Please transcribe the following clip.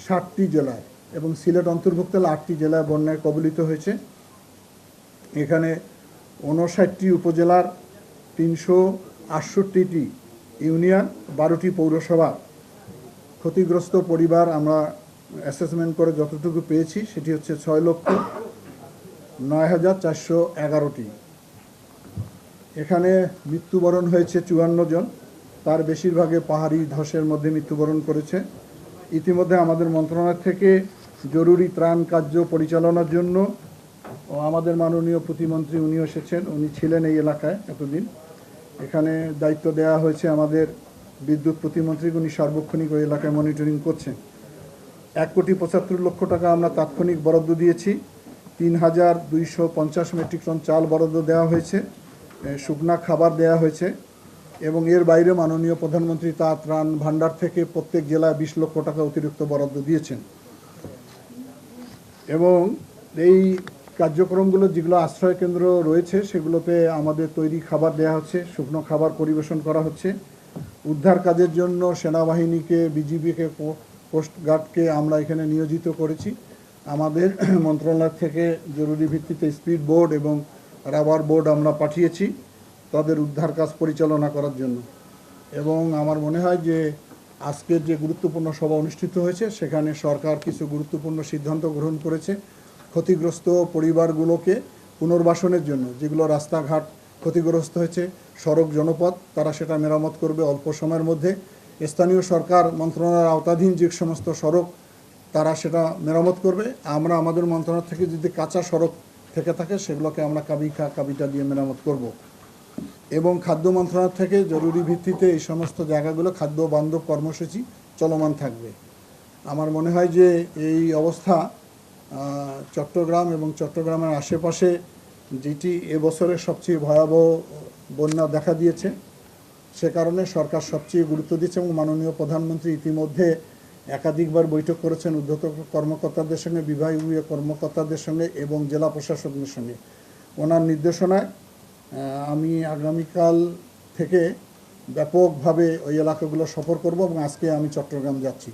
7টি জেলায় এবং সিলেট অন্তর্ভুক্ত 8টি জেলায় বন্যায় কবলিত হয়েছে। এখানে 59টি উপজেলার 368টি ইউনিয়ন, 12টি পৌরসভা ক্ষতিগ্রস্ত পরিবার আমরা অ্যাসেসমেন্ট করে যতটুকু পেয়েছি সেটি হচ্ছে 6,09,411টি। এখানে মৃত্যুবরণ হয়েছে 54 জন, তার বেশিরভাগে পাহাড়ি ধসের মধ্যে মৃত্যুবরণ করেছে। ইতিমধ্যে আমাদের মন্ত্রণালয় থেকে জরুরি ত্রাণ কার্য পরিচালনার জন্য আমাদের মাননীয় প্রতিমন্ত্রী উনি এসেছেন, উনি ছিলেন এই এলাকায় এতদিন। এখানে দায়িত্ব দেওয়া হয়েছে আমাদের বিদ্যুৎ প্রতিমন্ত্রী, উনি সার্বক্ষণিক ওই এলাকায় মনিটরিং করছেন। 1,75,00,000 টাকা আমরা তাৎক্ষণিক বরাদ্দ দিয়েছি। 3,250 মেট্রিক টন চাল বরাদ্দ দেওয়া হয়েছে, শুকনা খাবার দেওয়া হয়েছে এবং এর বাইরে মাননীয় প্রধানমন্ত্রী তার ত্রাণ ভাণ্ডার থেকে প্রত্যেক জেলায় 20 লক্ষ টাকা অতিরিক্ত বরাদ্দ দিয়েছেন। এবং এই কার্যক্রমগুলো যেগুলো আশ্রয় কেন্দ্র রয়েছে সেগুলোতে আমাদের তৈরি খাবার দেওয়া হচ্ছে, শুকনো খাবার পরিবেশন করা হচ্ছে। উদ্ধার কাজের জন্য সেনাবাহিনীকে, বিজিবিকে, কোস্টগার্ডকে আমরা এখানে নিয়োজিত করেছি। আমাদের মন্ত্রণালয় থেকে জরুরি ভিত্তিতে স্পিড বোট এবং রাবার বোট আমরা পাঠিয়েছি তাদের উদ্ধার কাজ পরিচালনা করার জন্য। এবং আমার মনে হয় যে আজকের যে গুরুত্বপূর্ণ সভা অনুষ্ঠিত হয়েছে সেখানে সরকার কিছু গুরুত্বপূর্ণ সিদ্ধান্ত গ্রহণ করেছে। ক্ষতিগ্রস্ত পরিবারগুলোকে পুনর্বাসনের জন্য, যেগুলো রাস্তাঘাট ক্ষতিগ্রস্ত হয়েছে, সড়ক জনপথ, তারা সেটা মেরামত করবে অল্প সময়ের মধ্যে। স্থানীয় সরকার মন্ত্রণালয়ের আওতাধীন যে সমস্ত সড়ক তারা সেটা মেরামত করবে। আমরা আমাদের মন্ত্রণালয় থেকে যদি কাঁচা সড়ক থেকে থাকে সেগুলোকে আমরা কাবিটা দিয়ে মেরামত করব। এবং খাদ্য মন্ত্রণালয় থেকে জরুরি ভিত্তিতে এই সমস্ত জায়গাগুলো খাদ্য বান্ধব কর্মসূচি চলমান থাকবে। আমার মনে হয় যে এই অবস্থা চট্টগ্রাম এবং চট্টগ্রামের আশেপাশে যেটি এবছরের সবচেয়ে ভয়াবহ বন্যা দেখা দিয়েছে, সে কারণে সরকার সবচেয়ে গুরুত্ব দিচ্ছে এবং মাননীয় প্রধানমন্ত্রী ইতিমধ্যে একাধিকবার বৈঠক করেছেন ঊর্ধ্বতন কর্মকর্তাদের সঙ্গে, বিভাগীয় কর্মকর্তাদের সঙ্গে এবং জেলা প্রশাসকদের সঙ্গে। ওনার নির্দেশনায় আমি আগামীকাল থেকে ব্যাপকভাবে ওই এলাকাগুলো সফর করব এবং আজকে আমি চট্টগ্রাম যাচ্ছি।